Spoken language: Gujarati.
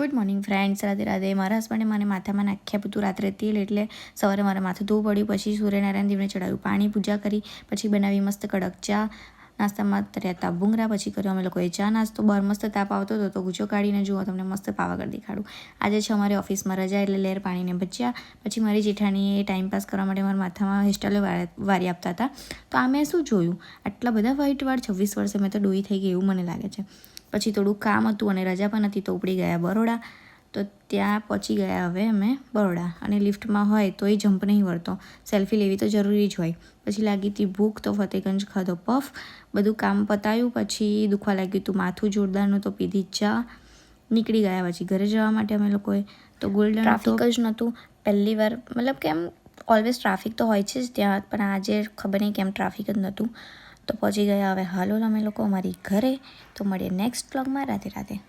Good morning friends, Radhe Radhe. મારા હસબન્ડે મને માથામાં નાખ્યા બધું રાત્રે તેલ, એટલે સવારે મારે માથું ધોવું પડ્યું. પછી સૂર્યનારાયણ દેવને ચડાવ્યું પાણી, પૂજા કરી, પછી બનાવી મસ્ત કડક ચા. નાસ્તામાં તર્યા હતા ભૂંગળા. પછી કર્યો અમે લોકોએ ચા નાસ્તો. બહાર મસ્ત તાપ આવતો હતો તો ગુચો કાઢીને જુઓ તમને મસ્ત પાવાગઢ દેખાડું. આજે છે અમારી ઓફિસમાં રજા, એટલે લેર પાણીને ભજીયા. પછી મારી જેઠાણીએ ટાઈમપાસ કરવા માટે મારા માથામાં હેરસ્ટાઈલ વારી આપતા હતા. તો આ મેં શું જોયું, આટલા બધા વ્હાઈટ વાળ 26 વર્ષે મેં તો ડોઈ થઈ ગઈ એવું મને લાગે છે. પછી થોડું કામ હતું અને રજા પણ હતી તો ઉપડી ગયા બરોડા. તો ત્યાં પહોંચી ગયા હવે અમે બરોડા. અને લિફ્ટમાં હોય તોય જમ્પ નહીં વળતો, સેલ્ફી લેવી તો જરૂરી જ હોય. પછી લાગી હતી ભૂખ તો ફતેગંજ ખાધો પફ. બધું કામ પતાવ્યું, પછી દુખવા લાગ્યું હતું માથું જોરદારનું તો પીધી ચા. નીકળી ગયા પછી ઘરે જવા માટે અમે લોકોએ. તો ગોલ્ડન ટ્રાફિક જ નહોતું પહેલી વાર, મતલબ કે એમ ઓલવેઝ ટ્રાફિક તો હોય છે જ ત્યાં, પણ આજે ખબર નહીં કેમ ટ્રાફિક જ નહોતું. તો પહોંચી ગયા હવે હાલોલ અમે લોકો અમારી ઘરે. તો મળીએ નેક્સ્ટ વ્લોગમાં. રાધે રાધે.